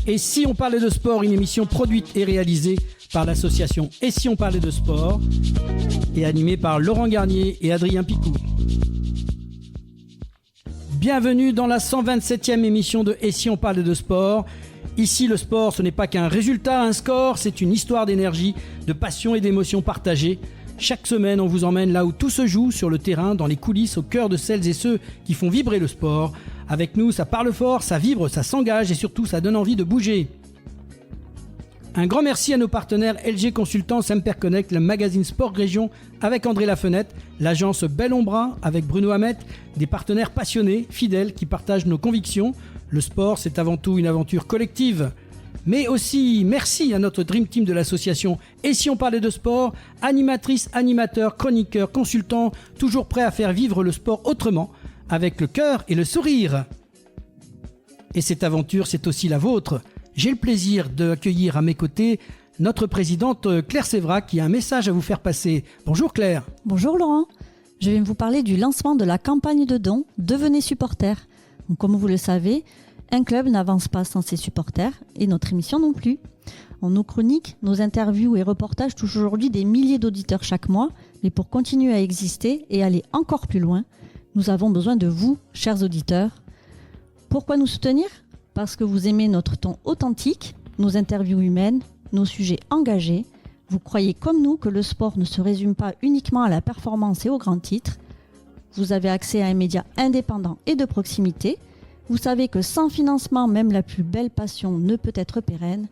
Et si on parlait de sport, une émission produite et réalisée par l'association Et si on parlait de sport et animée par Laurent Garnier et Adrien Picou. Bienvenue dans la 127e émission de Et si on parlait de sport. Ici, le sport, ce n'est pas qu'un résultat, un score, c'est une histoire d'énergie, de passion et d'émotions partagées. Chaque semaine, on vous emmène là où tout se joue, sur le terrain, dans les coulisses, au cœur de celles et ceux qui font vibrer le sport. Avec nous, ça parle fort, ça vibre, ça s'engage et surtout, ça donne envie de bouger. Un grand merci à nos partenaires LG Consultants, Semper Connect, le magazine Sport Région avec André Lafenette, l'agence Bel Ombra avec Bruno Hamet, des partenaires passionnés, fidèles qui partagent nos convictions. Le sport, c'est avant tout une aventure collective. Mais aussi, merci à notre Dream Team de l'association Et si on parlait de sport, animatrices, animateurs, chroniqueurs, consultants, toujours prêts à faire vivre le sport autrement, avec le cœur et le sourire. Et cette aventure, c'est aussi la vôtre. J'ai le plaisir d'accueillir à mes côtés notre présidente Claire Sévrac qui a un message à vous faire passer. Bonjour Claire. Bonjour Laurent. Je vais vous parler du lancement de la campagne de dons Devenez supporter. Donc, comme vous le savez, un club n'avance pas sans ses supporters et notre émission non plus. En nos chroniques, nos interviews et reportages touchent aujourd'hui des milliers d'auditeurs chaque mois, mais pour continuer à exister et aller encore plus loin, nous avons besoin de vous, chers auditeurs. Pourquoi nous soutenir ? Parce que vous aimez notre ton authentique, nos interviews humaines, nos sujets engagés. Vous croyez comme nous que le sport ne se résume pas uniquement à la performance et aux grands titres. Vous avez accès à un média indépendant et de proximité. Vous savez que sans financement, même la plus belle passion ne peut être pérenne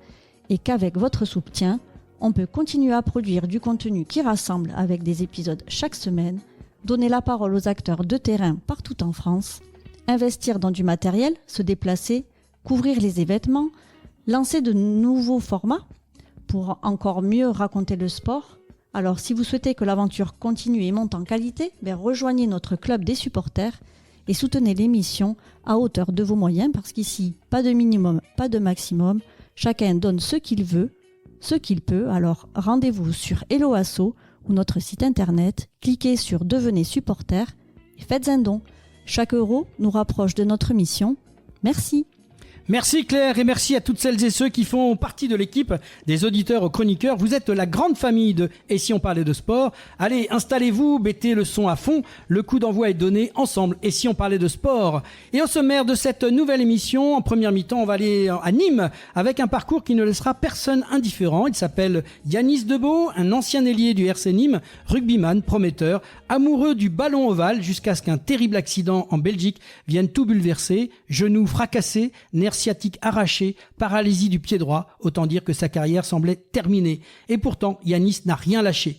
et qu'avec votre soutien, on peut continuer à produire du contenu qui rassemble avec des épisodes chaque semaine, donner la parole aux acteurs de terrain partout en France, investir dans du matériel, se déplacer, couvrir les événements, lancer de nouveaux formats pour encore mieux raconter le sport. Alors si vous souhaitez que l'aventure continue et monte en qualité, rejoignez notre club des supporters et soutenez l'émission à hauteur de vos moyens parce qu'ici, pas de minimum, pas de maximum, chacun donne ce qu'il veut, ce qu'il peut. Alors rendez-vous sur Hello Asso ou notre site internet, cliquez sur Devenez supporter et faites un don. Chaque euro nous rapproche de notre mission. Merci. Merci Claire et merci à toutes celles et ceux qui font partie de l'équipe, des auditeurs aux chroniqueurs. Vous êtes la grande famille de Et si on parlait de sport. Allez, installez-vous, mettez le son à fond. Le coup d'envoi est donné ensemble. Et si on parlait de sport. Et au sommaire de cette nouvelle émission, en première mi-temps, on va aller à Nîmes avec un parcours qui ne laissera personne indifférent. Il s'appelle Yanis Debeau, un ancien ailier du RC Nîmes, rugbyman, prometteur, amoureux du ballon ovale jusqu'à ce qu'un terrible accident en Belgique vienne tout bouleverser. Genoux fracassés, nerfs sciatique arraché, paralysie du pied droit, autant dire que sa carrière semblait terminée. Et pourtant, Yanis n'a rien lâché.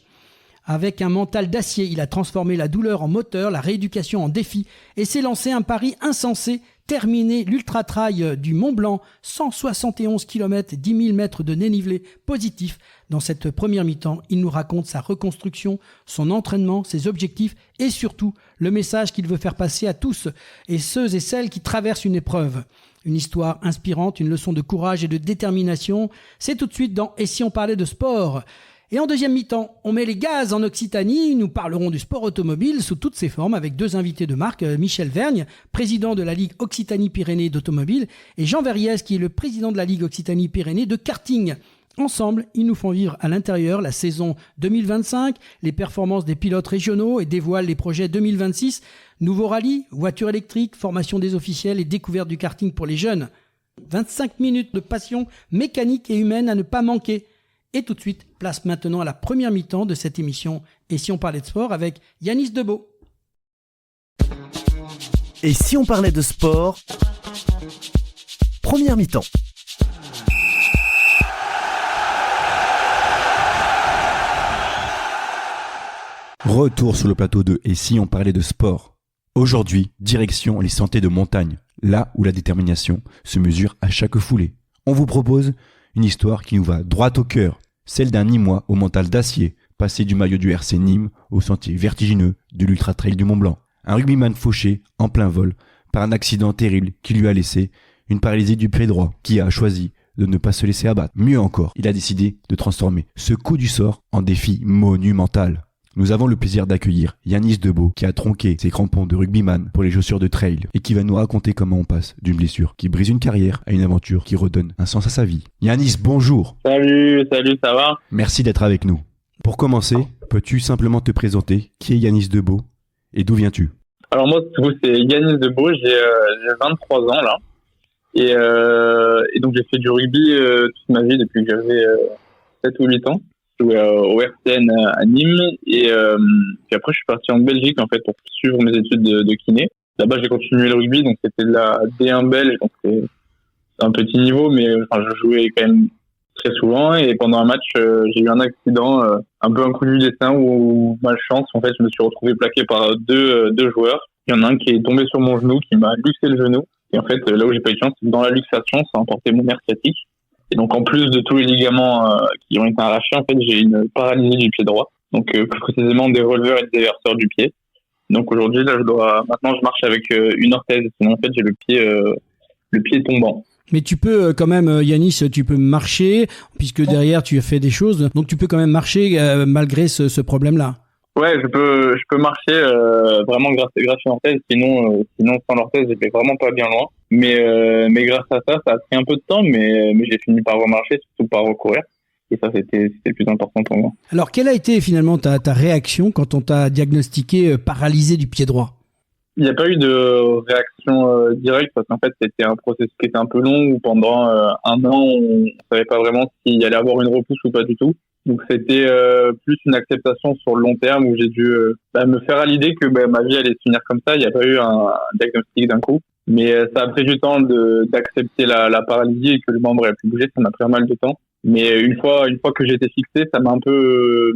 Avec un mental d'acier, il a transformé la douleur en moteur, la rééducation en défi et s'est lancé un pari insensé, terminer l'ultra-trail du Mont Blanc, 171 km, 10 000 mètres de dénivelé positif. Dans cette première mi-temps, il nous raconte sa reconstruction, son entraînement, ses objectifs et surtout le message qu'il veut faire passer à tous et ceux et celles qui traversent une épreuve. Une histoire inspirante, une leçon de courage et de détermination. C'est tout de suite dans Et si on parlait de sport ? Et en deuxième mi-temps, on met les gaz en Occitanie. Nous parlerons du sport automobile sous toutes ses formes avec deux invités de marque, Michel Vergne, président de la Ligue Occitanie-Pyrénées d'automobile, et Jean Verriès, qui est le président de la Ligue Occitanie-Pyrénées de karting. Ensemble, ils nous font vivre à l'intérieur la saison 2025, les performances des pilotes régionaux et dévoilent les projets 2026, nouveaux rallyes, voitures électriques, formation des officiels et découverte du karting pour les jeunes. 25 minutes de passion mécanique et humaine à ne pas manquer. Et tout de suite, place maintenant à la première mi-temps de cette émission Et si on parlait de sport avec Yanis Debeau. Et si on parlait de sport ? Première mi-temps. Retour sur le plateau de Et si on parlait de sport. Aujourd'hui, direction les sentiers de montagne, là où la détermination se mesure à chaque foulée. On vous propose une histoire qui nous va droit au cœur, celle d'un Nîmois au mental d'acier, passé du maillot du RC Nîmes au sentier vertigineux de l'Ultra Trail du Mont Blanc. Un rugbyman fauché en plein vol par un accident terrible qui lui a laissé une paralysie du pied droit, qui a choisi de ne pas se laisser abattre. Mieux encore, il a décidé de transformer ce coup du sort en défi monumental. nous avons le plaisir d'accueillir Yanis Debeau qui a tronqué ses crampons de rugbyman pour les chaussures de trail et qui va nous raconter comment on passe d'une blessure qui brise une carrière à une aventure qui redonne un sens à sa vie. Yanis, bonjour. Salut, ça va? Merci d'être avec nous. Pour commencer, peux-tu simplement te présenter? Qui est Yanis Debeau et d'où viens-tu? Alors moi, c'est Yanis Debeau, j'ai 23 ans là. Et donc j'ai fait du rugby toute ma vie depuis que j'avais 7 ou 8 ans. Je jouais au RCN à Nîmes et puis après je suis parti en Belgique en fait pour suivre mes études de kiné. Là-bas j'ai continué le rugby, donc c'était de la D1 belge, donc c'est un petit niveau, mais je jouais quand même très souvent. Et pendant un match j'ai eu un accident, un peu un coup du destin ou malchance. En fait je me suis retrouvé plaqué par deux joueurs. Il y en a un qui est tombé sur mon genou, qui m'a luxé le genou. Et en fait, là où j'ai pas eu de chance, dans la luxation, ça a emporté mon nerf sciatique. Et donc, en plus de tous les ligaments qui ont été arrachés, en fait, j'ai une paralysie du pied droit. Donc, plus précisément des releveurs et des déverseurs du pied. Donc, aujourd'hui, là, maintenant, je marche avec une orthèse. Sinon, en fait, j'ai le pied tombant. Mais tu peux quand même, Yanis, tu peux marcher, puisque derrière, tu as fait des choses. Donc, tu peux quand même marcher malgré ce problème-là. Ouais, je peux marcher vraiment grâce à une orthèse. Sinon sans l'orthèse, j'étais vraiment pas bien loin. Mais grâce à ça a pris un peu de temps, mais j'ai fini par remarcher, surtout par recourir. Et ça, c'était le plus important pour moi. Alors, quelle a été finalement ta réaction quand on t'a diagnostiqué paralysé du pied droit? Il n'y a pas eu de réaction directe parce qu'en fait, c'était un processus qui était un peu long où pendant un an, on savait pas vraiment s'il y allait avoir une repousse ou pas du tout. Donc c'était plus une acceptation sur le long terme où j'ai dû me faire à l'idée que ma vie allait se finir comme ça. Il n'y a pas eu un diagnostic d'un coup, mais ça a pris du temps d'accepter la paralysie et que le membre ait pu bouger. Ça m'a pris un mal de temps, mais une fois que j'étais fixé, ça m'a un peu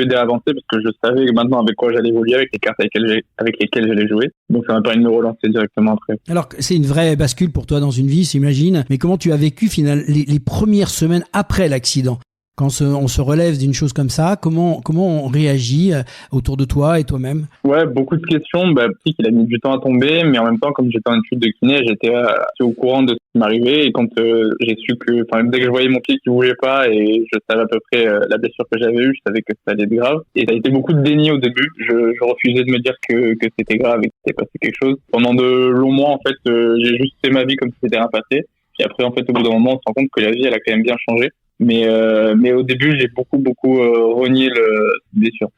aidé à avancer parce que je savais maintenant avec quoi j'allais évoluer, avec les cartes avec lesquelles j'allais jouer. Donc ça m'a permis de me relancer directement après. Alors c'est une vraie bascule pour toi dans une vie, j'imagine. Mais comment tu as vécu finalement les premières semaines après l'accident? Quand on se relève d'une chose comme ça, comment on réagit autour de toi et toi-même? Ouais, beaucoup de questions. Puis qu'il a mis du temps à tomber, mais en même temps, comme j'étais en étude de kiné, j'étais assez au courant de ce qui m'arrivait. Et quand j'ai su dès que je voyais mon pied qui bougeait pas et je savais à peu près la blessure que j'avais eue, je savais que ça allait être grave. Et ça a été beaucoup de déni au début. Je refusais de me dire que c'était grave et que c'était passé quelque chose. Pendant de longs mois, en fait, j'ai juste fait ma vie comme si c'était rien passé. Puis après, en fait, au bout d'un moment, on se rend compte que la vie, elle a quand même bien changé. Mais au début, j'ai beaucoup renié cette blessure.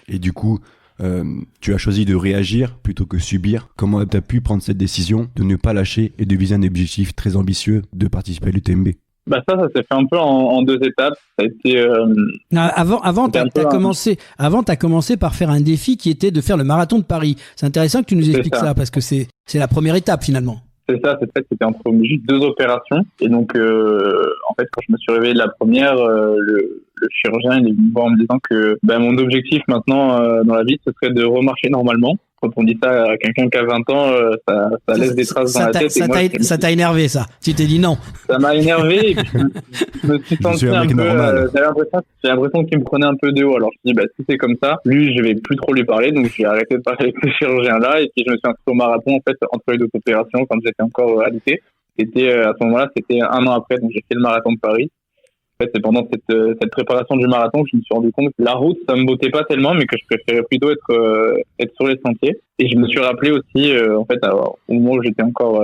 Et du coup, tu as choisi de réagir plutôt que subir. Comment tu as pu prendre cette décision de ne pas lâcher et de viser un objectif très ambitieux de participer à l'UTMB? Ça s'est fait un peu en deux étapes. Ça a été avant t'as commencé par faire un défi qui était de faire le marathon de Paris. C'est intéressant que tu nous expliques ça parce que c'est la première étape finalement. C'est ça, c'était entre juste 2 opérations. Et donc, en fait, quand je me suis réveillé de la première, le chirurgien il est venu me voir en me disant que mon objectif maintenant dans la vie, ce serait de remarcher normalement. Quand on dit ça à quelqu'un qui a 20 ans, ça laisse des traces dans la tête. Ça t'a énervé, ça. Tu t'es dit non. Ça m'a énervé et puis je me suis senti un peu... J'ai l'impression qu'il me prenait un peu de haut. Alors je me suis dit, si c'est comme ça, lui, je vais plus trop lui parler. Donc j'ai arrêté de parler avec ce chirurgien-là et puis je me suis inscrit au marathon en fait entre les 2 opérations quand j'étais encore alité. C'était à ce moment-là, c'était 1 an après, donc j'ai fait le marathon de Paris. En fait, c'est pendant cette préparation du marathon que je me suis rendu compte que la route, ça me bottait pas tellement, mais que je préférais plutôt être sur les sentiers. Et je me suis rappelé aussi, en fait, au moment où j'étais encore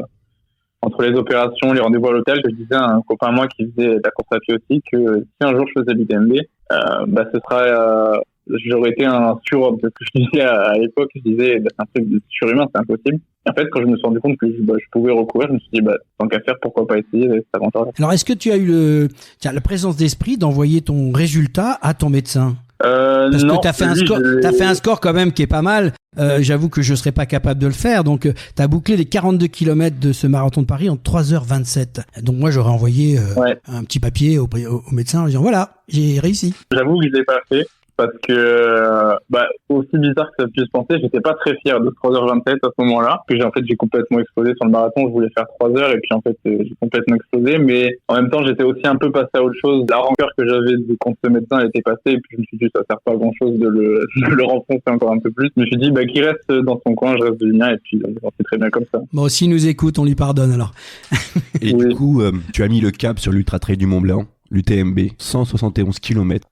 entre les opérations, les rendez-vous à l'hôtel, que je disais à un copain à moi qui faisait de la course à pied aussi que si un jour je faisais l'UTMB, ce sera j'aurais été un surhomme. Parce que je disais à l'époque, je disais c'est un truc de surhumain, c'est impossible. Et en fait, quand je me suis rendu compte que je pouvais recourir, je me suis dit tant qu'à faire, pourquoi pas essayer cette aventure-là. Alors, est-ce que tu as eu la présence d'esprit d'envoyer ton résultat à ton médecin? Parce non, que t'as fait un score quand même qui est pas mal. J'avoue que je serais pas capable de le faire. Donc, t'as bouclé les 42 km de ce marathon de Paris en 3h27. Donc, moi, j'aurais envoyé un petit papier au médecin en disant voilà, j'ai réussi. J'avoue que je l'ai pas fait. Parce que, aussi bizarre que ça puisse penser, j'étais pas très fier de 3h27 à ce moment-là. Puis j'ai complètement explosé sur le marathon. Je voulais faire 3h et puis en fait, j'ai complètement explosé. Mais en même temps, j'étais aussi un peu passé à autre chose. La rancœur que j'avais contre ce médecin, elle était passée. Et puis je me suis dit, ça sert pas à grand-chose de le renfoncer encore un peu plus. Je me suis dit, qu'il reste dans son coin, je reste du mien. Et puis, c'est très bien comme ça. Bon, s'il nous écoute, on lui pardonne alors. Et oui. Du coup, tu as mis le cap sur l'Ultra Trail du Mont Blanc, l'UTMB, 171 km.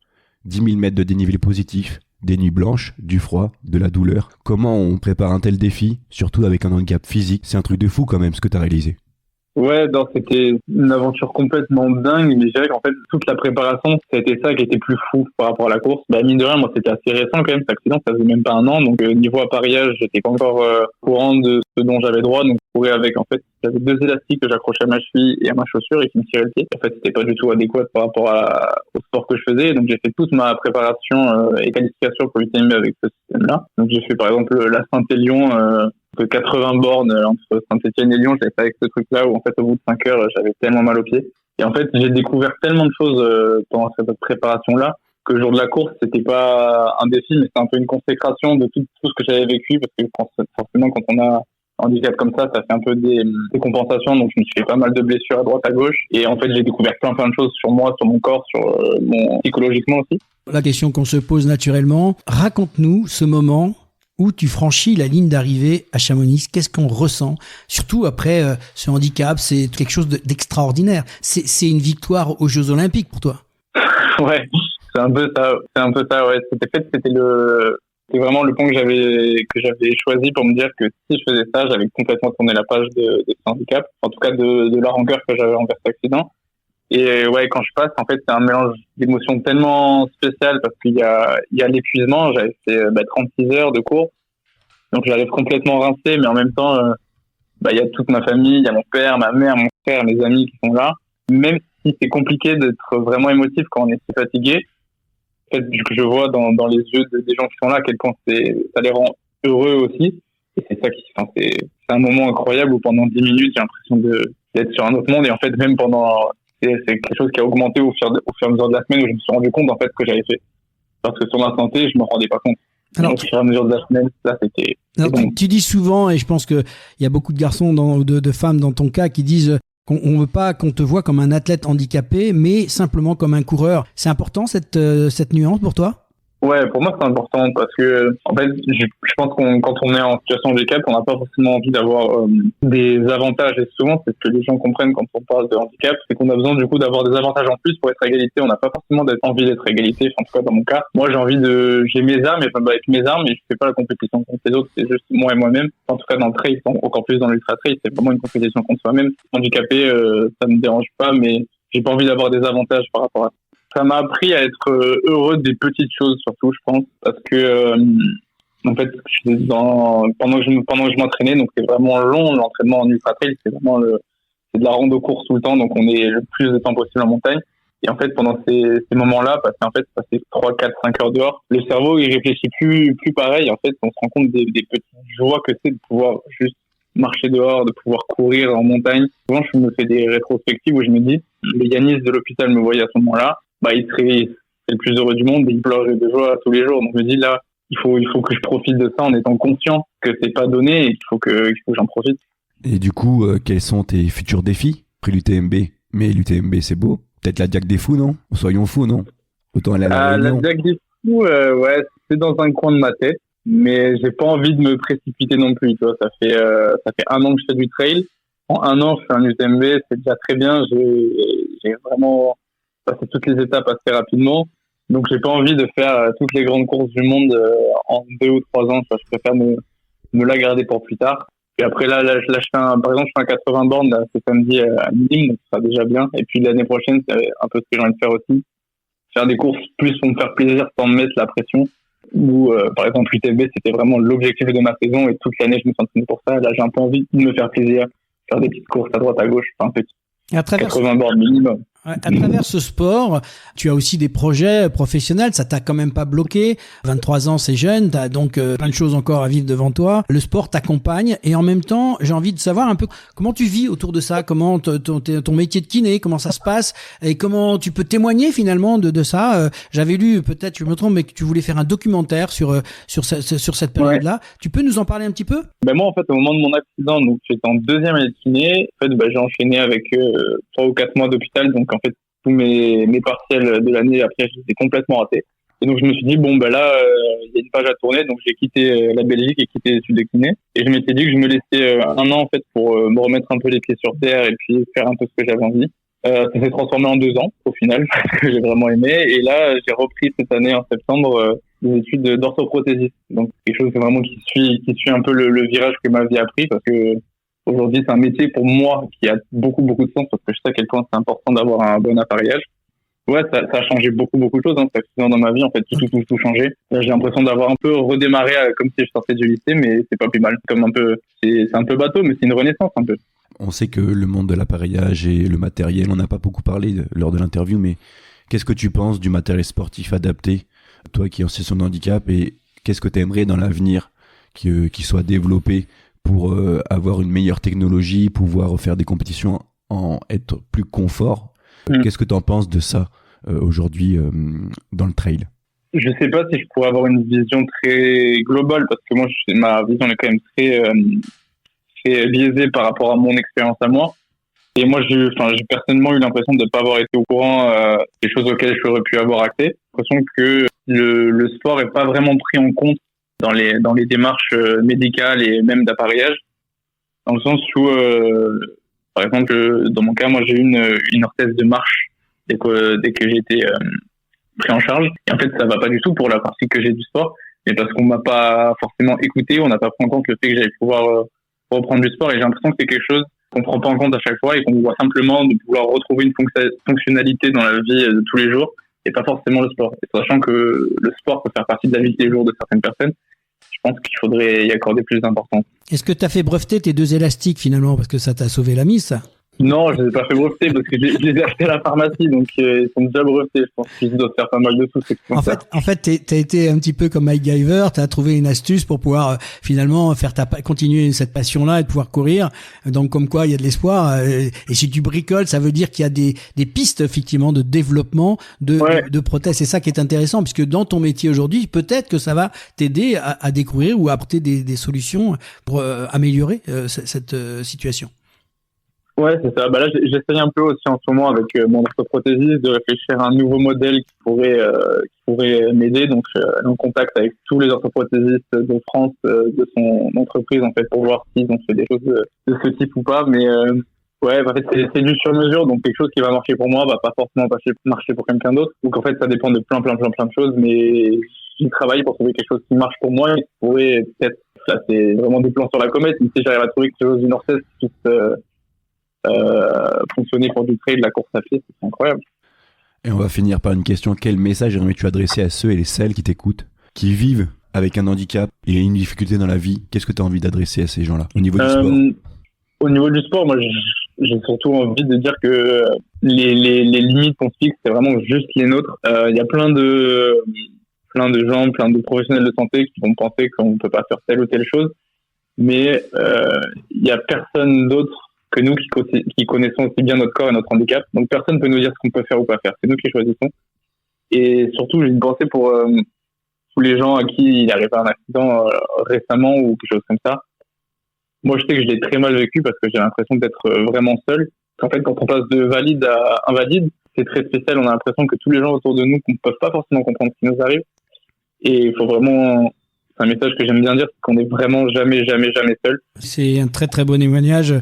10 000 mètres de dénivelé positif, Des nuits blanches, du froid, de la douleur. Comment on prépare un tel défi, surtout avec un handicap physique? C'est un truc de fou quand même ce que tu as réalisé. Ouais, non, c'était une aventure complètement dingue, mais je dirais qu'en fait, toute la préparation, c'était ça qui était plus fou par rapport à la course. Mine de rien, moi, c'était assez récent quand même, cet accident, ça faisait même pas un an, donc niveau appareillage, j'étais pas encore au courant de ce dont j'avais droit, donc je courais avec, en fait, j'avais 2 élastiques que j'accrochais à ma cheville et à ma chaussure et qui me tiraient le pied. En fait, c'était pas du tout adéquat par rapport au sport que je faisais, donc j'ai fait toute ma préparation et qualification pour l'UTMB avec ce système-là. Donc j'ai fait par exemple la Saint-Élion, de 80 bornes entre Saint-Etienne et Lyon, j'avais fait avec ce truc-là où en fait au bout de 5 heures j'avais tellement mal aux pieds. Et en fait j'ai découvert tellement de choses pendant cette préparation-là que le jour de la course c'était pas un défi mais c'est un peu une consécration de tout ce que j'avais vécu parce que forcément quand on a un handicap comme ça fait un peu des compensations, donc je me suis fait pas mal de blessures à droite à gauche et en fait j'ai découvert plein de choses sur moi, sur mon corps, sur mon psychologiquement aussi. La question qu'on se pose naturellement, raconte-nous ce moment où tu franchis la ligne d'arrivée à Chamonix. Qu'est-ce qu'on ressent? Surtout après ce handicap, c'est quelque chose d'extraordinaire. C'est une victoire aux Jeux Olympiques pour toi. Ouais, c'est un peu ça, ouais. C'était vraiment le point que j'avais choisi pour me dire que si je faisais ça, j'avais complètement tourné la page de ce handicap. En tout cas, de la rancœur que j'avais envers cet accident. Et ouais, quand je passe, en fait, c'est un mélange d'émotions tellement spécial parce qu'il y a l'épuisement. J'avais fait 36 heures de cours, donc j'arrive complètement rincé, mais en même temps, il y a toute ma famille, il y a mon père, ma mère, mon frère, mes amis qui sont là. Même si c'est compliqué d'être vraiment émotif quand on est si fatigué, en fait, vu que je vois dans les yeux des gens qui sont là à quel point ça les rend heureux aussi. Et c'est ça c'est un moment incroyable où pendant 10 minutes, j'ai l'impression d'être sur un autre monde. Et en fait, même c'est quelque chose qui a augmenté au fur et à mesure de la semaine où je me suis rendu compte en fait que j'avais fait. Parce que sur ma santé, je me rendais pas compte. Alors, au fur et à mesure de la semaine, là, c'était bon. Tu dis souvent, et je pense qu'il y a beaucoup de garçons, de femmes dans ton cas, qui disent qu'on veut pas qu'on te voit comme un athlète handicapé, mais simplement comme un coureur. C'est important cette nuance pour toi? Ouais, pour moi c'est important parce que en fait je pense quand on est en situation de handicap, on n'a pas forcément envie d'avoir des avantages et souvent c'est ce que les gens comprennent quand on parle de handicap, c'est qu'on a besoin du coup d'avoir des avantages en plus pour être à égalité. On n'a pas forcément envie d'être à égalité, en tout cas dans mon cas. Moi j'ai mes armes avec mes armes et je fais pas la compétition contre les autres, c'est juste moi et moi-même. En tout cas dans le trail, encore plus dans l'ultra trail, c'est vraiment une compétition contre soi-même. Handicapé, ça me dérange pas, mais j'ai pas envie d'avoir des avantages par rapport à ça. Ça m'a appris à être heureux des petites choses surtout, je pense, parce que en fait, pendant que je m'entraînais, donc c'est vraiment long l'entraînement en ultra trail, c'est de la rando course tout le temps, donc on est le plus de temps possible en montagne. Et en fait, pendant ces moments-là, parce qu'en fait, passer 3, 4, 5 heures dehors, le cerveau il réfléchit plus pareil. En fait, on se rend compte des petites joies que c'est de pouvoir juste marcher dehors, de pouvoir courir en montagne. Souvent, je me fais des rétrospectives où je me dis, le Yanis de l'hôpital me voyait à ce moment-là. Il serait le plus heureux du monde et il pleurait de joie tous les jours. Donc je me dis là, il faut que je profite de ça en étant conscient que c'est pas donné et qu'il faut que j'en profite. Et du coup, quels sont tes futurs défis après l'UTMB? Mais l'UTMB c'est beau. Peut-être la Diac des Fous, non? Soyons fous, non? Autant aller à la Réunion. La Diac des Fous, ouais, c'est dans un coin de ma tête, mais j'ai pas envie de me précipiter non plus. Tu vois, ça fait 1 an que je fais du trail. En 1 an, je fais un UTMB, c'est déjà très bien. J'ai vraiment passer toutes les étapes assez rapidement, donc j'ai pas envie de faire toutes les grandes courses du monde en 2 ou 3 ans. Je préfère me la garder pour plus tard. Et après là je fais par exemple je fais un 80 bornes là, ce samedi à Nîmes, donc ça sera déjà bien. Et puis l'année prochaine c'est un peu ce que j'ai envie de faire aussi, faire des courses plus pour me faire plaisir sans me mettre la pression. Ou par exemple l'UTMB c'était vraiment l'objectif de ma saison et toute l'année je me suis entraîné pour ça. Là j'ai un peu envie de me faire plaisir, faire des petites courses à droite à gauche, enfin petit. 80 bornes minimum. À travers ce sport, tu as aussi des projets professionnels, ça t'a quand même pas bloqué. 23 ans, c'est jeune, t'as donc plein de choses encore à vivre devant toi. Le sport t'accompagne et en même temps, j'ai envie de savoir un peu comment tu vis autour de ça, comment ton métier de kiné, comment ça se passe et comment tu peux témoigner finalement de ça. J'avais lu, peut-être je me trompe, mais que tu voulais faire un documentaire sur cette période-là. Ouais. Tu peux nous en parler un petit peu? Moi, en fait, au moment de mon accident, donc j'étais en 2e année de kiné. En fait, j'ai enchaîné avec 3 ou 4 mois d'hôpital, donc en fait tous mes partiels de l'année après j'étais complètement raté et donc je me suis dit là il y a une page à tourner, donc j'ai quitté la Belgique et quitté les études de kiné et je m'étais dit que je me laissais 1 an en fait pour me remettre un peu les pieds sur terre et puis faire un peu ce que j'avais envie. Ça s'est transformé en 2 ans au final parce que j'ai vraiment aimé et là j'ai repris cette année en septembre des études d'orthoprothésiste. Donc quelque chose vraiment qui suit un peu le virage que ma vie a pris, parce que aujourd'hui c'est un métier pour moi qui a beaucoup de sens, parce que je sais à quel point c'est important d'avoir un bon appareillage. Ouais, ça a changé beaucoup de choses, hein. Dans ma vie, en fait, tout changé. Là, j'ai l'impression d'avoir un peu redémarré comme si je sortais du lycée, mais c'est pas plus mal. C'est un peu bateau, mais c'est une renaissance un peu. On sait que le monde de l'appareillage et le matériel, on n'a pas beaucoup parlé lors de l'interview, mais qu'est-ce que tu penses du matériel sportif adapté, toi qui es en situation de handicap, et qu'est-ce que tu aimerais dans l'avenir qui soit développé pour avoir une meilleure technologie, pouvoir faire des compétitions être plus confort? Qu'est-ce que tu en penses de ça aujourd'hui dans le trail? Je sais pas si je pourrais avoir une vision très globale, parce que moi, ma vision est quand même très biaisée par rapport à mon expérience à moi. Et moi, j'ai personnellement eu l'impression de ne pas avoir été au courant des choses auxquelles j'aurais pu avoir accès. J'ai l'impression que le sport est pas vraiment pris en compte dans les démarches médicales et même d'appareillage, dans le sens où par exemple, dans mon cas, moi j'ai eu une orthèse de marche dès que j'ai été pris en charge. Et en fait, ça va pas du tout pour la partie que j'ai du sport, mais parce qu'on m'a pas forcément écouté, on n'a pas pris en compte le fait que j'allais pouvoir reprendre du sport. Et j'ai l'impression que c'est quelque chose qu'on prend pas en compte à chaque fois et qu'on voit simplement de pouvoir retrouver une fonctionnalité dans la vie de tous les jours et pas forcément le sport. Et sachant que le sport peut faire partie de la vie de tous les jours de certaines personnes, je pense qu'il faudrait y accorder plus d'importance. Est-ce que tu as fait breveter tes 2 élastiques finalement, parce que ça t'a sauvé la mise, ça? Non, je les ai pas fait breveter parce que je les ai achetés à la pharmacie, donc ils sont déjà brevetés. Je pense qu'ils doivent faire pas mal de sous. En fait, t'as été un petit peu comme MacGyver, t'as trouvé une astuce pour pouvoir finalement continuer cette passion-là et de pouvoir courir. Donc comme quoi il y a de l'espoir. Et si tu bricoles, ça veut dire qu'il y a des pistes effectivement de développement de prothèses. C'est ça qui est intéressant, puisque dans ton métier aujourd'hui, peut-être que ça va t'aider à découvrir ou à apporter des solutions pour améliorer cette situation. Ouais, c'est ça. Là, j'essaye un peu aussi en ce moment avec mon orthoprothésiste de réfléchir à un nouveau modèle qui pourrait m'aider. Donc, je suis en contact avec tous les orthoprothésistes de France, de son entreprise, en fait, pour voir s'ils ont fait des choses de ce type ou pas. Mais ouais, en fait, c'est du sur-mesure. Donc, quelque chose qui va marcher pour moi va pas forcément marcher pour quelqu'un d'autre. Donc, en fait, ça dépend de plein de choses. Mais j'y travaille pour trouver quelque chose qui marche pour moi et qui pourrait peut-être, là, c'est vraiment des plans sur la comète. Mais si j'arrive à trouver quelque chose d'une orthèse qui puisse fonctionner pour du trail, de la course à pied, c'est incroyable. Et on va finir par une question. Quel message aimerais-tu adresser à ceux et celles qui t'écoutent, qui vivent avec un handicap et une difficulté dans la vie? Qu'est-ce que tu as envie d'adresser à ces gens-là au niveau du sport? Au niveau du sport, moi j'ai surtout envie de dire que les limites qu'on se fixe, c'est vraiment juste les nôtres. Il y a plein de gens, plein de professionnels de santé qui vont penser qu'on ne peut pas faire telle ou telle chose, mais il y a personne d'autre que nous qui connaissons aussi bien notre corps et notre handicap. Donc personne ne peut nous dire ce qu'on peut faire ou pas faire. C'est nous qui choisissons. Et surtout, j'ai une pensée pour tous les gens à qui il arrive un accident récemment ou quelque chose comme ça. Moi, je sais que je l'ai très mal vécu parce que j'ai l'impression d'être vraiment seul. En fait, quand on passe de valide à invalide, c'est très spécial. On a l'impression que tous les gens autour de nous ne peuvent pas forcément comprendre ce qui nous arrive. Et il faut vraiment... C'est un message que j'aime bien dire, c'est qu'on n'est vraiment jamais seul. C'est un très très bon témoignage.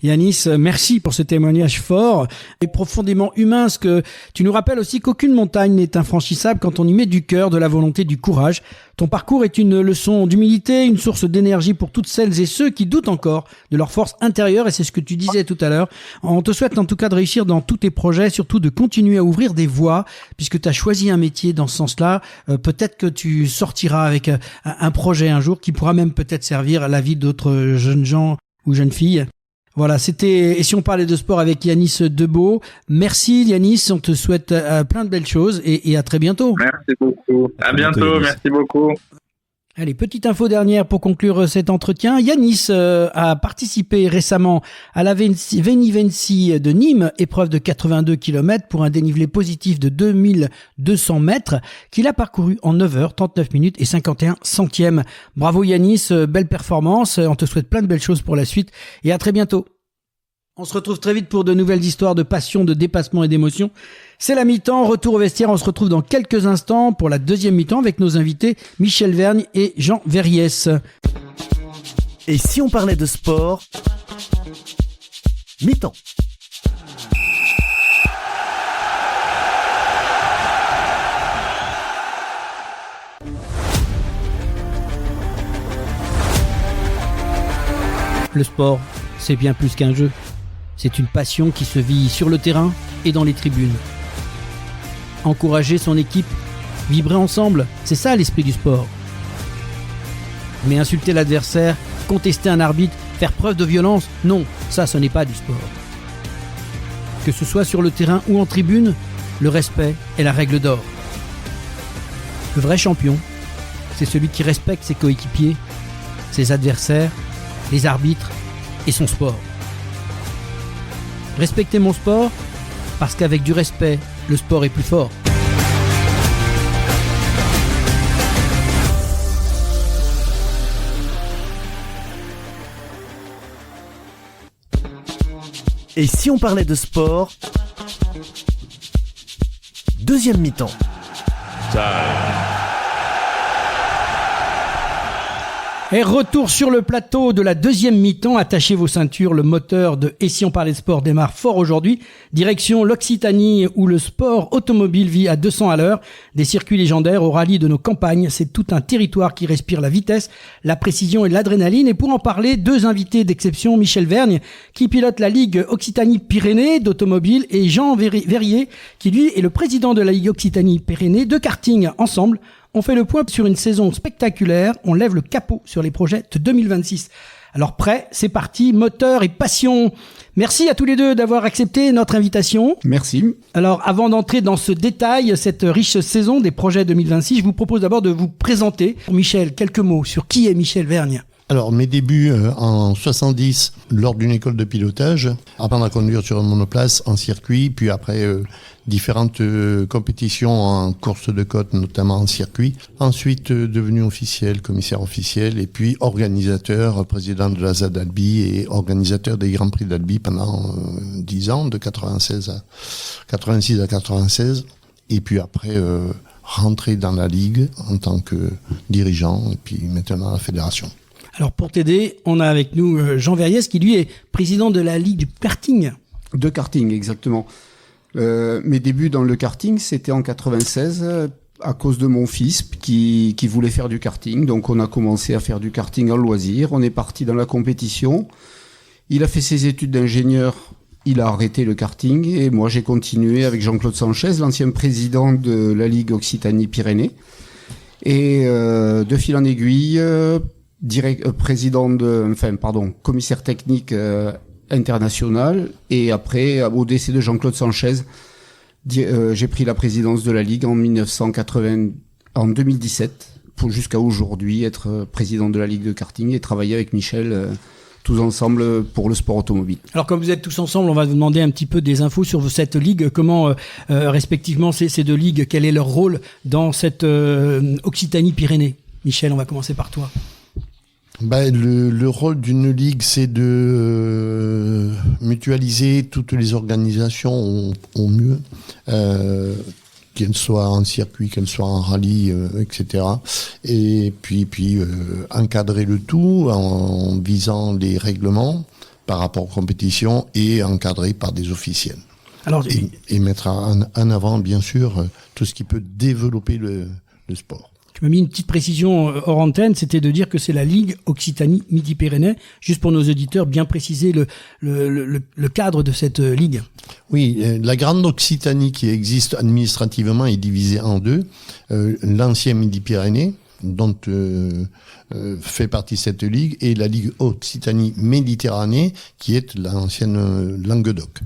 Yanis, merci pour ce témoignage fort et profondément humain, ce que tu nous rappelles aussi qu'aucune montagne n'est infranchissable quand on y met du cœur, de la volonté, du courage. Ton parcours est une leçon d'humilité, une source d'énergie pour toutes celles et ceux qui doutent encore de leur force intérieure, et c'est ce que tu disais tout à l'heure. On te souhaite en tout cas de réussir dans tous tes projets, surtout de continuer à ouvrir des voies, puisque tu as choisi un métier dans ce sens-là. Peut-être que tu sortiras avec un projet un jour qui pourra même peut-être servir la vie d'autres jeunes gens ou jeunes filles. Voilà, c'était « Et si on parlait de sport » avec Yanis Debeau. Merci Yanis, on te souhaite plein de belles choses et à très bientôt. Merci beaucoup. À bientôt, merci beaucoup. Allez, petite info dernière pour conclure cet entretien. Yanis a participé récemment à la Veni Venci de Nîmes, épreuve de 82 km pour un dénivelé positif de 2200 mètres qu'il a parcouru en 9 heures, 39 minutes et 51 centièmes. Bravo Yanis, belle performance. On te souhaite plein de belles choses pour la suite et à très bientôt. On se retrouve très vite pour de nouvelles histoires de passion, de dépassement et d'émotion. C'est la mi-temps, retour au vestiaire. On se retrouve dans quelques instants pour la deuxième mi-temps avec nos invités Michel Vergne et Jean Verriès. Et si on parlait de sport, mi-temps. Le sport, c'est bien plus qu'un jeu. C'est une passion qui se vit sur le terrain et dans les tribunes. Encourager son équipe, vibrer ensemble, c'est ça l'esprit du sport. Mais insulter l'adversaire, contester un arbitre, faire preuve de violence, non, ça ce n'est pas du sport. Que ce soit sur le terrain ou en tribune, le respect est la règle d'or. Le vrai champion, c'est celui qui respecte ses coéquipiers, ses adversaires, les arbitres et son sport. Respectez mon sport, parce qu'avec du respect, le sport est plus fort. Et si on parlait de sport? Deuxième mi-temps. Et retour sur le plateau de la deuxième mi-temps. Attachez vos ceintures, le moteur de Et si on parlait de sport démarre fort aujourd'hui. Direction l'Occitanie où le sport automobile vit à 200 à l'heure. Des circuits légendaires au rallye de nos campagnes. C'est tout un territoire qui respire la vitesse, la précision et l'adrénaline. Et pour en parler, deux invités d'exception. Michel Vergne qui pilote la Ligue Occitanie-Pyrénées d'automobile et Jean Verrier qui lui est le président de la Ligue Occitanie-Pyrénées de karting. Ensemble, on fait le point sur une saison spectaculaire, on lève le capot sur les projets de 2026. Alors prêt, c'est parti, moteur et passion. Merci à tous les deux d'avoir accepté notre invitation. Merci. Alors avant d'entrer dans ce détail, cette riche saison des projets 2026, je vous propose d'abord de vous présenter. Michel, quelques mots sur qui est Michel Vergne. Alors, mes débuts en 70, lors d'une école de pilotage, apprendre à conduire sur une monoplace en circuit, puis après différentes compétitions en course de côte, notamment en circuit. Ensuite, devenu officiel, commissaire officiel, et puis organisateur, président de la ZAD Albi et organisateur des Grands Prix d'Albi pendant 10 ans, de 86 à 96. Et puis après, rentrer dans la Ligue en tant que dirigeant, et puis maintenant à la fédération. Alors pour t'aider, on a avec nous Jean Verrier, qui lui est président de la Ligue du karting. De karting, exactement. Mes débuts dans le karting, c'était en 96, à cause de mon fils qui voulait faire du karting. Donc on a commencé à faire du karting en loisir. On est parti dans la compétition. Il a fait ses études d'ingénieur. Il a arrêté le karting. Et moi, j'ai continué avec Jean-Claude Sanchez, l'ancien président de la Ligue Occitanie-Pyrénées. Et de fil en aiguille... commissaire technique international, et après, au décès de Jean-Claude Sanchez, j'ai pris la présidence de la Ligue en 2017, pour jusqu'à aujourd'hui être président de la Ligue de karting et travailler avec Michel, tous ensemble pour le sport automobile. Alors comme vous êtes tous ensemble, on va vous demander un petit peu des infos sur cette ligue. Comment, respectivement, ces deux ligues, quel est leur rôle dans cette Occitanie-Pyrénées? Michel, on va commencer par toi. Le rôle d'une ligue, c'est de mutualiser toutes les organisations au mieux, qu'elles soient en circuit, qu'elles soient en rallye, etc. Et puis encadrer le tout en visant les règlements par rapport aux compétitions et encadré par des officiels. Alors, et mettre en avant, bien sûr, tout ce qui peut développer le sport. Tu m'as mis une petite précision hors antenne, c'était de dire que c'est la Ligue Occitanie-Midi-Pyrénées, juste pour nos auditeurs, bien préciser le cadre de cette ligue. Oui, la Grande Occitanie qui existe administrativement est divisée en deux. L'ancien Midi-Pyrénées, dont fait partie cette ligue, et la Ligue Occitanie-Méditerranée, qui est l'ancienne Languedoc.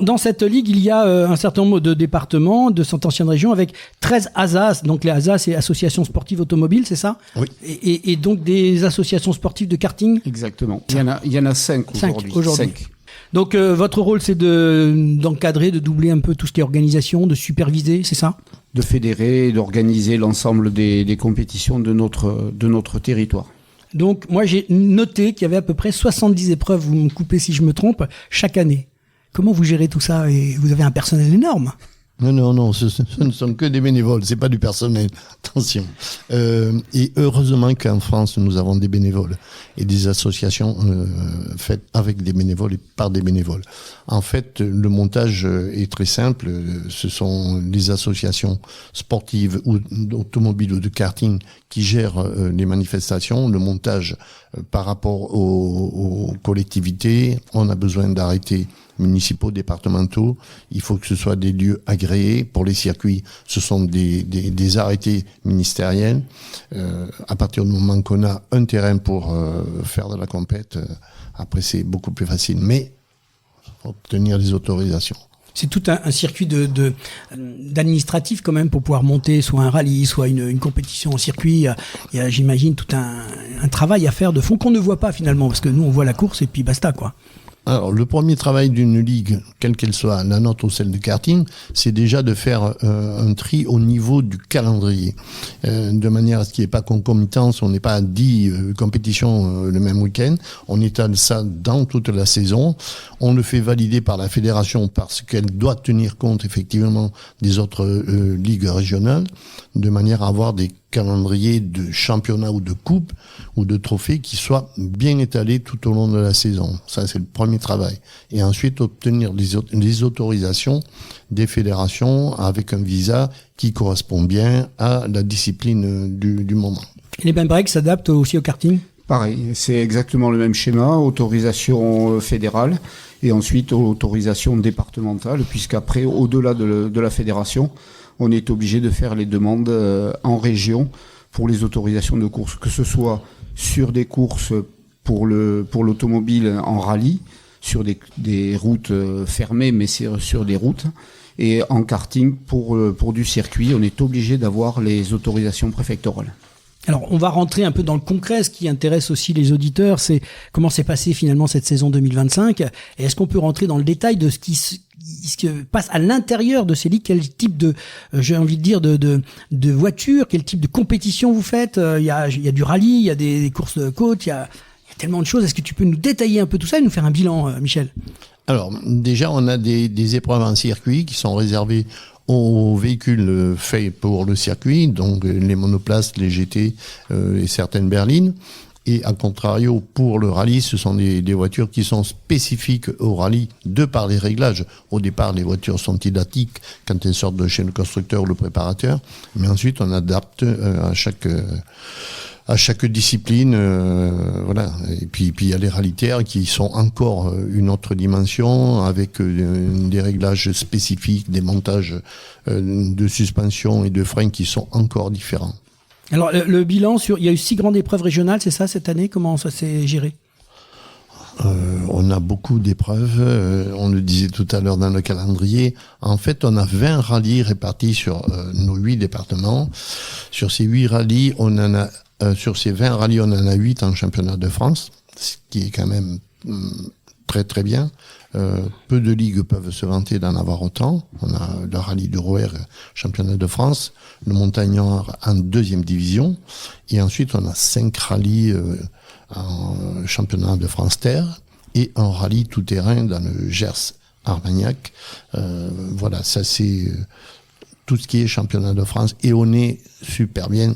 Dans cette ligue, il y a un certain nombre de départements, de cette ancienne région, avec 13 ASAS. Donc les ASAS, c'est Associations Sportives Automobiles, c'est ça? Oui. Et donc des associations sportives de karting? Exactement. Il y en a 5 aujourd'hui. 5. Donc votre rôle, c'est d'encadrer, de doubler un peu tout ce qui est organisation, de superviser, c'est ça? De fédérer et d'organiser l'ensemble des compétitions de notre territoire. Donc moi, j'ai noté qu'il y avait à peu près 70 épreuves, vous me coupez si je me trompe, chaque année. Comment vous gérez tout ça? Et vous avez un personnel énorme. Non, ce ne sont que des bénévoles, c'est pas du personnel. Attention. Et heureusement qu'en France, nous avons des bénévoles et des associations faites avec des bénévoles et par des bénévoles. En fait, le montage est très simple. Ce sont les associations sportives ou automobiles ou de karting qui gèrent les manifestations. Le montage par rapport aux collectivités, on a besoin d'arrêtés municipaux, départementaux. Il faut que ce soit des lieux agréés. Pour les circuits, ce sont des arrêtés ministériels. À partir du moment qu'on a un terrain pour faire de la compète, après c'est beaucoup plus facile. Mais il faut obtenir les autorisations. C'est tout un circuit d'administratif quand même pour pouvoir monter soit un rallye, soit une compétition en circuit. Il y a, j'imagine, tout un travail à faire de fond qu'on ne voit pas finalement, parce que nous on voit la course et puis basta quoi. Alors, le premier travail d'une ligue, quelle qu'elle soit, la nôtre ou celle de karting, c'est déjà de faire un tri au niveau du calendrier, de manière à ce qu'il n'y ait pas concomitance, on n'est pas à 10 compétitions le même week-end, on étale ça dans toute la saison, on le fait valider par la fédération parce qu'elle doit tenir compte effectivement des autres ligues régionales, de manière à avoir des calendriers de championnat ou de coupe ou de trophées qui soient bien étalés tout au long de la saison. Ça, c'est le premier travail. Et ensuite, obtenir les autorisations des fédérations avec un visa qui correspond bien à la discipline du moment. Et les breaks s'adaptent aussi au karting ? Pareil, c'est exactement le même schéma, autorisation fédérale et ensuite autorisation départementale, puisqu'après, au-delà de la fédération, on est obligé de faire les demandes en région pour les autorisations de course, que ce soit sur des courses pour l'automobile en rallye, sur des routes fermées, mais sur des routes, et en karting pour du circuit, on est obligé d'avoir les autorisations préfectorales. Alors, on va rentrer un peu dans le concret. Ce qui intéresse aussi les auditeurs, c'est comment s'est passée finalement cette saison 2025. Et est-ce qu'on peut rentrer dans le détail de ce qui se passe à l'intérieur de ces ligues? Quel type j'ai envie de dire, de voitures, quel type de compétition vous faites? Il y a du rallye, il y a des courses de côte, il y a tellement de choses. Est-ce que tu peux nous détailler un peu tout ça et nous faire un bilan, Michel? Alors, déjà, on a des épreuves en circuit qui sont réservées aux véhicules faits pour le circuit, donc les monoplaces, les GT et certaines berlines. Et à contrario, pour le rallye, ce sont des voitures qui sont spécifiques au rallye de par les réglages. Au départ, les voitures sont identiques quand elles sortent de chez le constructeur ou le préparateur, mais ensuite on adapte à chaque discipline, voilà. Et puis il y a les rallye-terres qui sont encore une autre dimension avec des réglages spécifiques, des montages de suspension et de freins qui sont encore différents. Alors le bilan il y a eu 6 grandes épreuves régionales, c'est ça cette année? Comment ça s'est géré? On a beaucoup d'épreuves, on le disait tout à l'heure dans le calendrier. En fait, on a 20 rallyes répartis sur nos 8 départements. Sur ces 8 rallyes, sur ces 20 rallyes, on en a 8 en championnat de France, ce qui est quand même très très bien. Peu de ligues peuvent se vanter d'en avoir autant. On a le rallye de Rouergue, championnat de France, le montagnard en 2e division, et ensuite on a 5 rallyes en championnat de France terre et un rallye tout-terrain dans le Gers Armagnac. Voilà, ça c'est tout ce qui est championnat de France, et on est super bien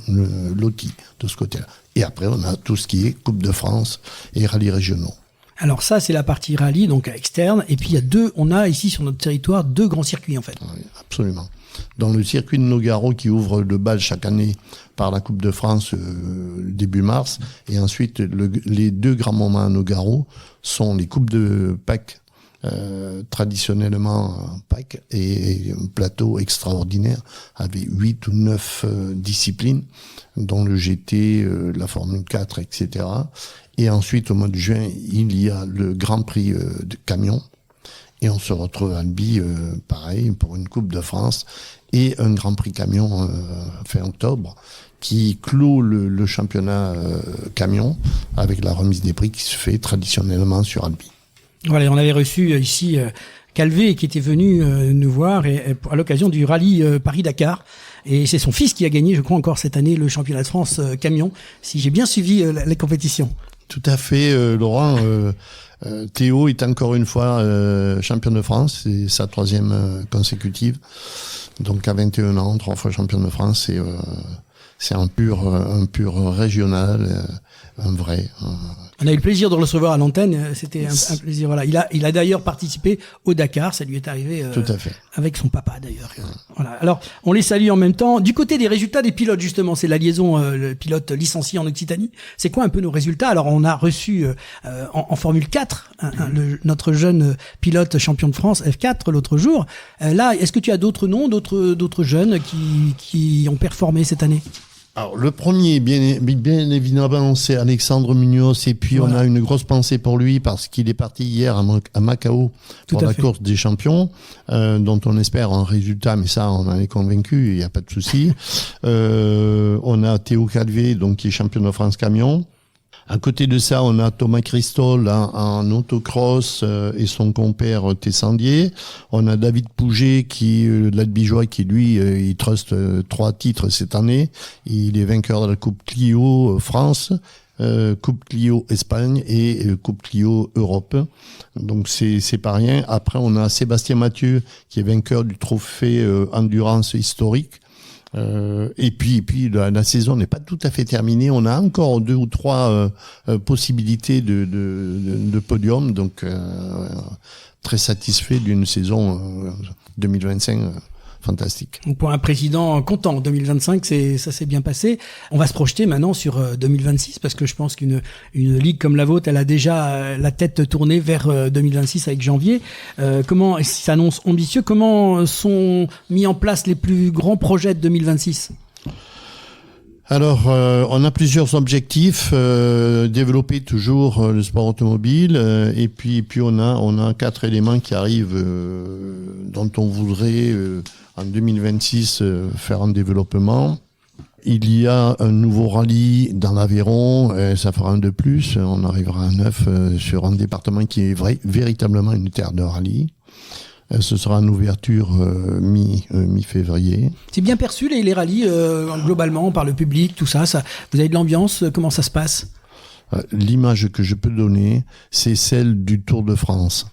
loti de ce côté-là. Et après on a tout ce qui est Coupe de France et rallyes régionaux. Alors ça, c'est la partie rallye, donc externe. Et puis on a ici sur notre territoire 2 grands circuits en fait. Oui, absolument. Dans le circuit de Nogaro qui ouvre le bal chaque année par la Coupe de France début mars, et ensuite les 2 grands moments à Nogaro sont les Coupes de Pâques, traditionnellement Pâques, et un plateau extraordinaire avec 8 ou 9 disciplines, dont le GT, la Formule 4, etc. Et ensuite, au mois de juin, il y a le Grand Prix de camion. Et on se retrouve à Albi, pareil, pour une Coupe de France. Et un Grand Prix camion fin octobre, qui clôt le championnat camion avec la remise des prix qui se fait traditionnellement sur Albi. Voilà, on avait reçu ici Calvé qui était venu nous voir à l'occasion du rallye Paris-Dakar. Et c'est son fils qui a gagné, je crois, encore cette année le championnat de France camion, si j'ai bien suivi les compétitions. Tout à fait, Laurent. Théo est encore une fois champion de France, c'est sa 3e consécutive. Donc à 21 ans, 3 fois champion de France, c'est un pur régional. un vrai. On a eu le plaisir de le recevoir à l'antenne. C'était un plaisir. Voilà. Il a d'ailleurs participé au Dakar. Ça lui est arrivé. Tout à fait. Avec son papa d'ailleurs. Voilà. Alors, on les salue en même temps. Du côté des résultats des pilotes, justement, c'est la liaison le pilote licencié en Occitanie. C'est quoi un peu nos résultats? Alors, on a reçu en Formule 4 notre jeune pilote champion de France F4 l'autre jour. Là, est-ce que tu as d'autres noms, d'autres jeunes qui ont performé cette année? Alors, le premier, bien évidemment, c'est Alexandre Munoz, et puis on a une grosse pensée pour lui parce qu'il est parti hier à Macao pour la course des champions, dont on espère un résultat, mais ça, on en est convaincu, il n'y a pas de souci. On a Théo Calvé, donc qui est champion de France camion. À côté de ça, on a Thomas Christol en autocross et son compère Tessandier. On a David Pouget qui l'Albigeois qui lui il truste 3 titres cette année. Il est vainqueur de la Coupe Clio France, Coupe Clio Espagne et Coupe Clio Europe. Donc c'est pas rien. Après on a Sébastien Mathieu qui est vainqueur du trophée Endurance historique. Et puis la saison n'est pas tout à fait terminée. On a encore 2 ou 3 possibilités de podium, donc très satisfait d'une saison 2025 fantastique. Donc pour un président content, 2025, ça s'est bien passé. On va se projeter maintenant sur 2026 parce que je pense qu'une ligue comme la vôtre, elle a déjà la tête tournée vers 2026 avec janvier. Comment s'annonce ambitieux? Comment sont mis en place les plus grands projets de 2026? Alors, on a plusieurs objectifs, développer toujours le sport automobile, et puis on a 4 éléments qui arrivent, dont on voudrait en 2026 faire un développement. Il y a un nouveau rallye dans l'Aveyron, ça fera un de plus, on arrivera à 9 sur un département qui est véritablement une terre de rallye. Ce sera une ouverture mi-février. C'est bien perçu les rallyes globalement par le public, tout ça. Vous avez de l'ambiance, comment ça se passe? L'image que je peux donner, c'est celle du Tour de France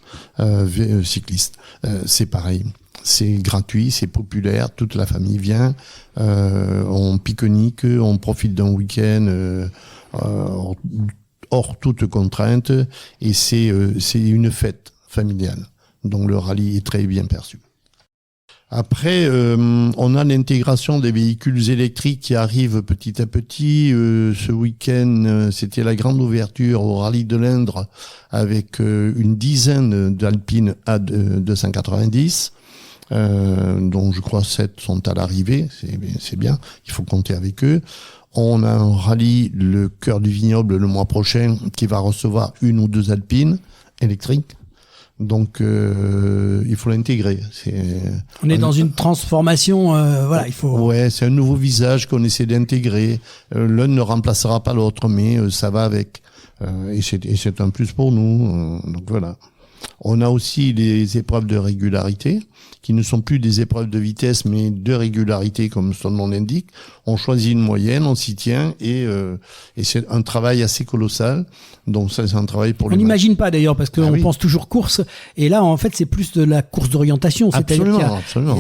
cycliste. C'est pareil. C'est gratuit, c'est populaire, toute la famille vient, on pique-nique, on profite d'un week-end hors toute contrainte, et c'est une fête familiale. Donc le rallye est très bien perçu. Après, on a l'intégration des véhicules électriques qui arrivent petit à petit. Ce week-end, c'était la grande ouverture au rallye de l'Indre avec une dizaine d'Alpine A290. Dont je crois 7 sont à l'arrivée, c'est bien, il faut compter avec eux. On a un rallye, le Cœur du Vignoble, le mois prochain, qui va recevoir 1 ou 2 Alpines électriques. Donc il faut l'intégrer. On est dans une transformation, voilà, il faut. Ouais, c'est un nouveau visage qu'on essaie d'intégrer. L'un ne remplacera pas l'autre, mais ça va avec. Et c'est un plus pour nous. Donc voilà. On a aussi les épreuves de régularité, qui ne sont plus des épreuves de vitesse, mais de régularité, comme son nom l'indique. On choisit une moyenne, on s'y tient, et c'est un travail assez colossal. Donc ça, c'est un travail pour les. On n'imagine pas d'ailleurs, parce qu'on pense toujours course, et là, en fait, c'est plus de la course d'orientation. Absolument.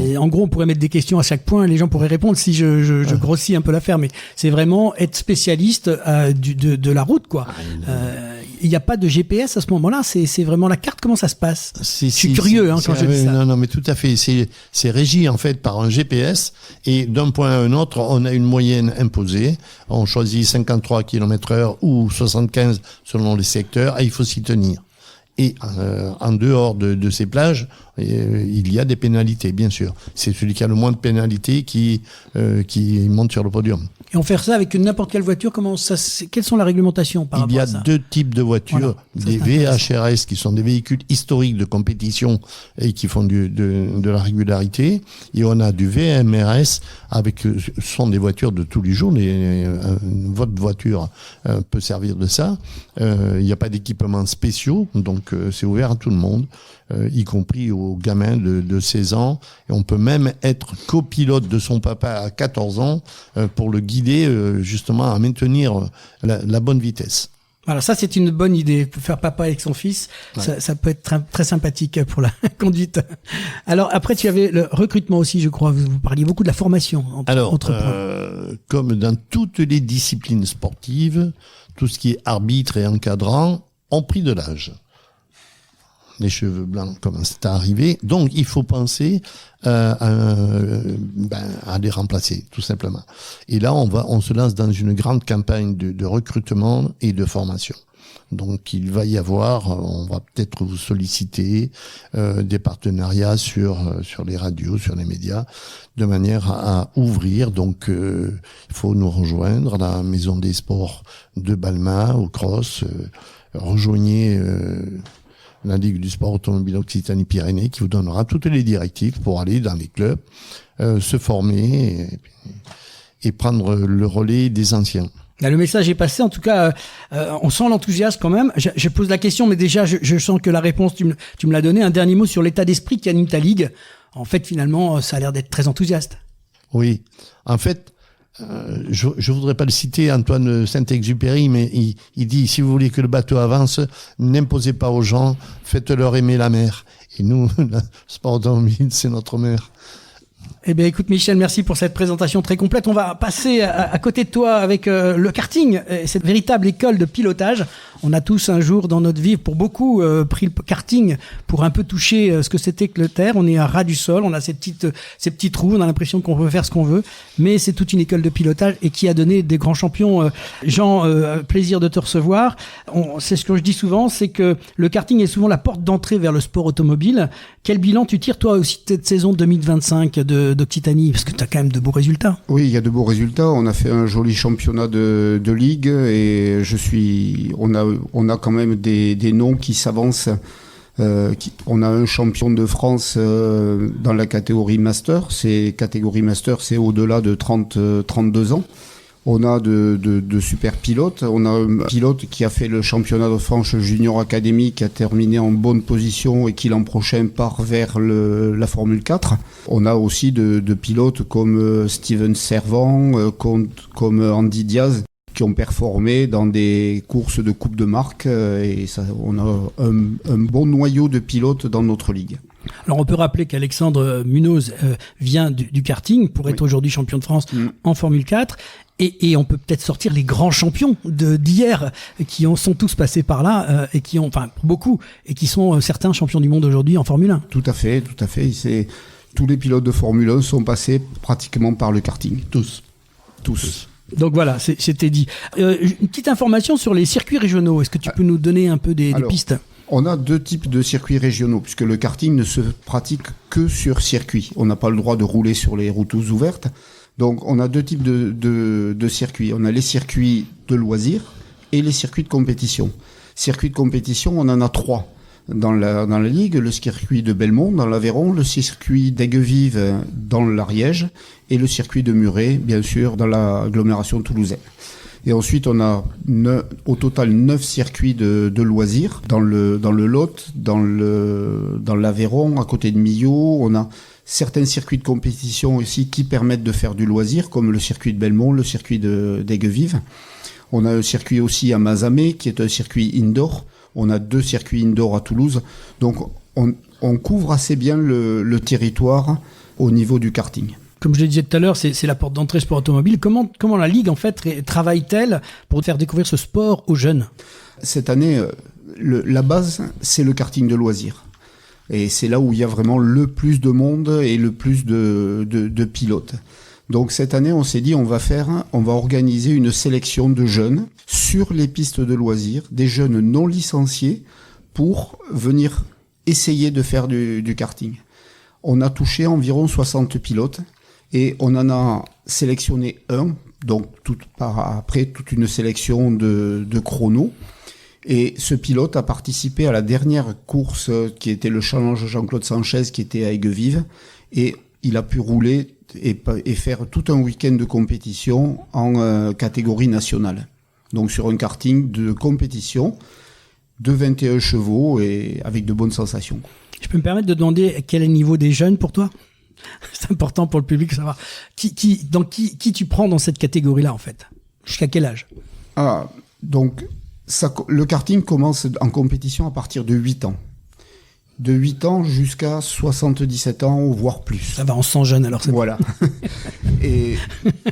Et en gros, on pourrait mettre des questions à chaque point, et les gens pourraient répondre si je grossis un peu l'affaire, mais c'est vraiment être spécialiste de la route, quoi. Il n'y a pas de GPS à ce moment-là, c'est vraiment la carte. Comment ça se passe? Je suis curieux quand je dis ça. Non, mais tout à fait. C'est régi en fait par un GPS, et d'un point à un autre, on a une moyenne imposée. On choisit 53 km/h ou 75 selon les secteurs, et il faut s'y tenir. Et en dehors de ces plages, il y a des pénalités, bien sûr. C'est celui qui a le moins de pénalités qui monte sur le podium. Et on fait ça avec n'importe quelle voiture. Quelles sont la réglementation par rapport à ça? Il y a 2 types de voitures. Voilà, des VHRS qui sont des véhicules historiques de compétition et qui font de la régularité. Et on a du VMRS ce sont des voitures de tous les jours. Votre voiture peut servir de ça. Il n'y a pas d'équipements spéciaux, donc c'est ouvert à tout le monde, y compris aux gamins de 16 ans. Et on peut même être copilote de son papa à 14 ans pour le guider justement à maintenir la bonne vitesse. Voilà, ça c'est une bonne idée. Faire papa avec son fils, ouais. Ça peut être très sympathique pour la conduite. Alors après, tu avais le recrutement aussi, je crois. Vous parliez beaucoup de la formation. Alors, comme dans toutes les disciplines sportives, tout ce qui est arbitre et encadrant ont pris de l'âge. Les cheveux blancs commencent à arriver. Donc, il faut penser à les remplacer, tout simplement. Et là, on se lance dans une grande campagne de recrutement et de formation. Donc, il va y avoir, on va peut-être vous solliciter des partenariats sur les radios, sur les médias, de manière à ouvrir. Donc, il faut nous rejoindre à la Maison des Sports de Balma, au Cross. Rejoignez la Ligue du sport automobile Occitanie-Pyrénées qui vous donnera toutes les directives pour aller dans les clubs, se former et prendre le relais des anciens. Là, le message est passé, en tout cas, on sent l'enthousiasme quand même. Je pose la question, mais déjà, je sens que la réponse, tu me l'as donnée. Un dernier mot sur l'état d'esprit qui anime ta ligue. En fait, finalement, ça a l'air d'être très enthousiaste. Oui, en fait, je voudrais pas le citer, Antoine Saint-Exupéry, mais il dit, si vous voulez que le bateau avance, n'imposez pas aux gens, faites-leur aimer la mer. Et nous, le sport automobile, c'est notre mer. Eh bien, écoute, Michel, merci pour cette présentation très complète. On va passer à côté de toi avec le karting, cette véritable école de pilotage. On a tous un jour dans notre vie, pour beaucoup, pris le karting pour un peu toucher ce que c'était que le terre. On est à ras du sol, on a ces petits trous, on a l'impression qu'on peut faire ce qu'on veut, mais c'est toute une école de pilotage et qui a donné des grands champions. Jean, plaisir de te recevoir. C'est ce que je dis souvent, c'est que le karting est souvent la porte d'entrée vers le sport automobile. Quel bilan tu tires, toi aussi, de cette saison 2025 d'Occitanie, parce que tu as quand même de beaux résultats. Oui, il y a de beaux résultats. On a fait un joli championnat de ligue et on a quand même des noms qui s'avancent. On a un champion de France dans la catégorie Master. Catégorie Master, c'est au-delà de 32 ans. On a de super pilotes. On a un pilote qui a fait le championnat de France Junior Academy, qui a terminé en bonne position et qui l'an prochain part vers la Formule 4. On a aussi de pilotes comme Steven Servant, comme Andy Diaz, qui ont performé dans des courses de Coupe de Marque. Et ça, on a un bon noyau de pilotes dans notre ligue. Alors on peut rappeler qu'Alexandre Munoz vient du karting pour être aujourd'hui champion de France en Formule 4. Et on peut peut-être sortir les grands champions d'hier qui sont tous passés par là et qui ont, enfin beaucoup, et qui sont certains champions du monde aujourd'hui en Formule 1. Tout à fait. Tous les pilotes de Formule 1 sont passés pratiquement par le karting. Tous. Donc voilà, c'était dit. Une petite information sur les circuits régionaux. Est-ce que tu peux nous donner un peu des pistes ? On a deux types de circuits régionaux, puisque le karting ne se pratique que sur circuit. On n'a pas le droit de rouler sur les routes ouvertes. Donc on a deux types de circuits. On a les circuits de loisirs et les circuits de compétition. Circuits de compétition, on en a 3 dans la ligue. Le circuit de Belmont dans l'Aveyron, le circuit d'Aigues-Vives dans l'Ariège et le circuit de Muret, bien sûr, dans l'agglomération toulousaine. Et ensuite, on a au total 9 circuits de loisirs dans le Lot, dans l'Aveyron, à côté de Millau. On a certains circuits de compétition aussi qui permettent de faire du loisir, comme le circuit de Belmont, le circuit d'Aigues-Vives. On a un circuit aussi à Mazamet, qui est un circuit indoor. On a 2 circuits indoor à Toulouse. Donc, on couvre assez bien le territoire au niveau du karting. Comme je le disais tout à l'heure, c'est la porte d'entrée sport automobile. Comment la Ligue, en fait, travaille-t-elle pour faire découvrir ce sport aux jeunes ? Cette année, la base, c'est le karting de loisirs. Et c'est là où il y a vraiment le plus de monde et le plus de pilotes. Donc cette année, on s'est dit, on va organiser une sélection de jeunes sur les pistes de loisirs, des jeunes non licenciés, pour venir essayer de faire du karting. On a touché environ 60 pilotes et on en a sélectionné un, donc après toute une sélection de chronos. Et ce pilote a participé à la dernière course qui était le challenge Jean-Claude Sanchez, qui était à Aigues-Vives, et il a pu rouler et faire tout un week-end de compétition en catégorie nationale. Donc sur un karting de compétition de 21 chevaux et avec de bonnes sensations. Je peux me permettre de demander quel est le niveau des jeunes pour toi ? C'est important pour le public de savoir qui tu prends dans cette catégorie-là en fait. Jusqu'à quel âge ? Donc le karting commence en compétition à partir de 8 ans. de 8 ans jusqu'à 77 ans, voire plus. Ça va, on se sent jeune alors. C'est Voilà. Et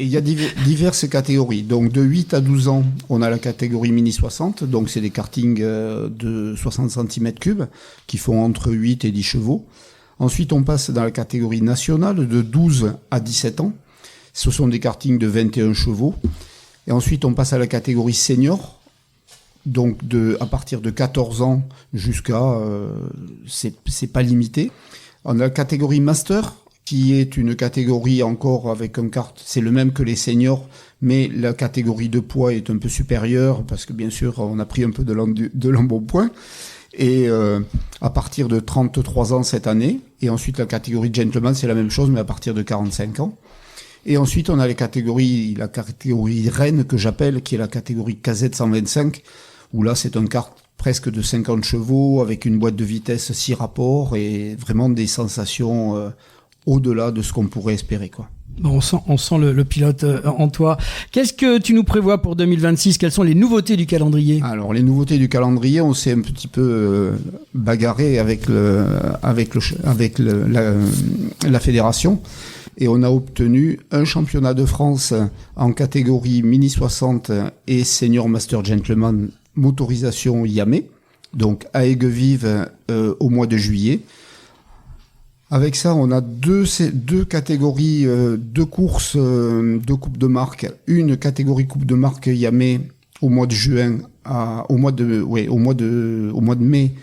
il y a diverses catégories. Donc de 8 à 12 ans, on a la catégorie mini 60. Donc c'est des kartings de 60 cm3 qui font entre 8 et 10 chevaux. Ensuite, on passe dans la catégorie nationale de 12 à 17 ans. Ce sont des kartings de 21 chevaux. Et ensuite, on passe à la catégorie senior. Donc à partir de 14 ans jusqu'à... c'est pas limité. On a la catégorie master, qui est une catégorie encore avec un kart, c'est le même que les seniors, mais la catégorie de poids est un peu supérieure, parce que bien sûr, on a pris un peu de l'embonpoint. Et à partir de 33 ans cette année, et ensuite la catégorie gentleman, c'est la même chose, mais à partir de 45 ans. Et ensuite, on a la catégorie reine que j'appelle, qui est la catégorie KZ 125, où là, c'est un kart presque de 50 chevaux, avec une boîte de vitesse 6 rapports, et vraiment des sensations au-delà de ce qu'on pourrait espérer, quoi. Bon, on sent le pilote en toi. Qu'est-ce que tu nous prévois pour 2026 ? Quelles sont les nouveautés du calendrier ? Alors, les nouveautés du calendrier, on s'est un petit peu bagarré avec la fédération. Et on a obtenu un championnat de France en catégorie mini 60 et senior master gentleman motorisation Yamé, donc à Aigues-Vives au mois de juillet. Avec ça, on a deux catégories, deux courses, deux coupes de marque. Une catégorie coupe de marque Yamé au mois de juin, au mois de mai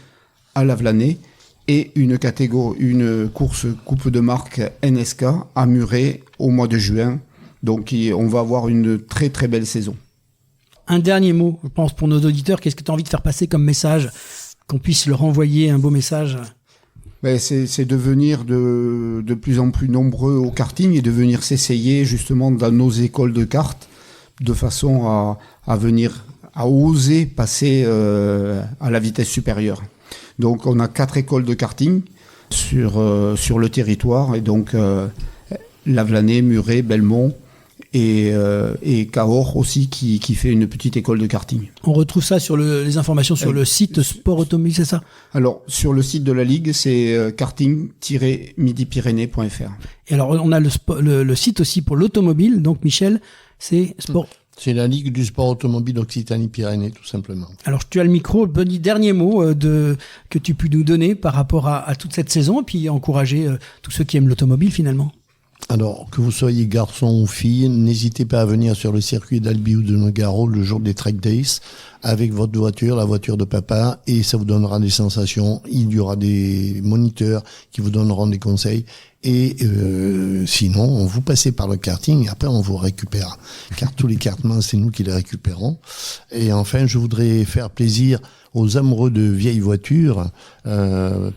à Lavelanet, et une course coupe de marque NSK à Muret au mois de juin. Donc, on va avoir une très très belle saison. Un dernier mot, je pense, pour nos auditeurs. Qu'est-ce que tu as envie de faire passer comme message ? Qu'on puisse leur envoyer un beau message ? C'est de venir de plus en plus nombreux au karting et de venir s'essayer justement dans nos écoles de kart de façon à oser passer à la vitesse supérieure. Donc on a 4 écoles de karting sur le territoire, et donc Lavelanet, Muret, Belmont et Cahors aussi qui fait une petite école de karting. On retrouve ça sur les informations sur le site Sport Automobile, c'est ça ? Alors sur le site de la Ligue, c'est karting-midi-pyrénées.fr. Et alors on a le site aussi pour l'automobile, donc Michel, c'est Sport... C'est la Ligue du sport automobile Occitanie-Pyrénées, tout simplement. Alors, tu as le micro. Dernier mot que tu peux nous donner par rapport à toute cette saison, et puis encourager tous ceux qui aiment l'automobile, finalement. Alors, que vous soyez garçon ou fille, n'hésitez pas à venir sur le circuit d'Albi ou de Nogaro le jour des Track Days avec votre voiture, la voiture de papa, et ça vous donnera des sensations. Il y aura des moniteurs qui vous donneront des conseils. Et sinon, vous passez par le karting et après on vous récupère. Car tous les kartmans, c'est nous qui les récupérons. Et enfin, je voudrais faire plaisir aux amoureux de vieilles voitures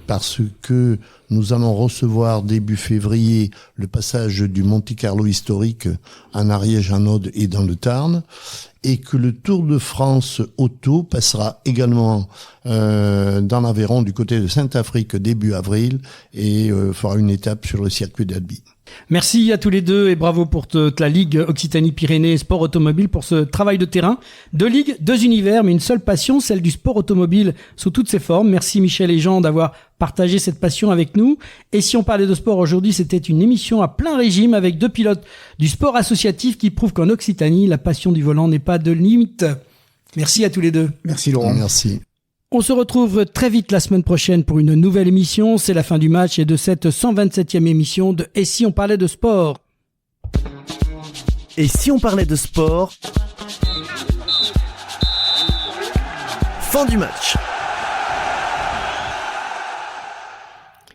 parce que nous allons recevoir début février le passage du Monte Carlo historique en Ariège, en Aude et dans le Tarn, et que le Tour de France auto passera également dans l'Aveyron du côté de Saint-Afrique début avril et fera une étape sur le circuit d'Albi. Merci à tous les deux et bravo pour la Ligue Occitanie-Pyrénées Sport Automobile pour ce travail de terrain. 2 ligues, 2 univers, mais une seule passion, celle du sport automobile sous toutes ses formes. Merci Michel et Jean d'avoir partagé cette passion avec nous. Et si on parlait de sport aujourd'hui, c'était une émission à plein régime avec 2 pilotes du sport associatif qui prouvent qu'en Occitanie, la passion du volant n'est pas de limite. Merci à tous les deux. Merci Laurent. Merci. On se retrouve très vite la semaine prochaine pour une nouvelle émission. C'est la fin du match et de cette 127e émission de Et si on parlait de sport ? Et si on parlait de sport ? Fin du match.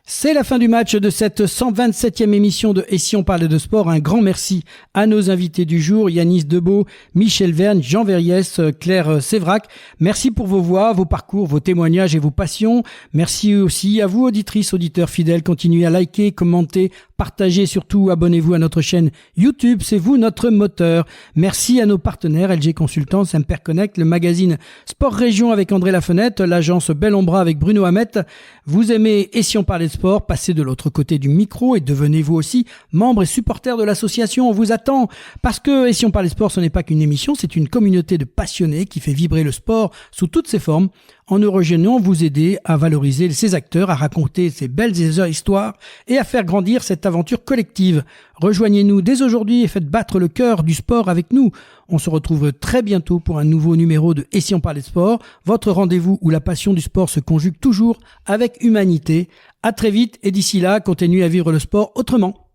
C'est la fin du match de cette 127e émission de Et si on parlait de sport. Un grand merci à nos invités du jour, Yanis Debeau, Michel Verne, Jean Verriès, Claire Sévrac. Merci pour vos voix, vos parcours, vos témoignages et vos passions. Merci aussi à vous, auditrices, auditeurs fidèles. Continuez à liker, commenter, partager, surtout abonnez-vous à notre chaîne YouTube. C'est vous notre moteur. Merci à nos partenaires, LG Consultants, Semper Connect, le magazine Sport Région avec André Lafenette, l'agence Bel Ombra avec Bruno Hamet. Vous aimez Et si on parlait de sport, passez de l'autre côté du micro et devenez vous aussi membre et supporter de l'association. On vous attend parce que Et si on parlait de sport, ce n'est pas qu'une émission, c'est une communauté de passionnés qui fait vibrer le sport sous toutes ses formes. en nous rejoignant vous aider à valoriser ces acteurs, à raconter ces belles histoires et à faire grandir cette aventure collective. Rejoignez-nous dès aujourd'hui et faites battre le cœur du sport avec nous. On se retrouve très bientôt pour un nouveau numéro de Et si on parlait de sport, votre rendez-vous où la passion du sport se conjugue toujours avec humanité. À très vite et d'ici là, continuez à vivre le sport autrement.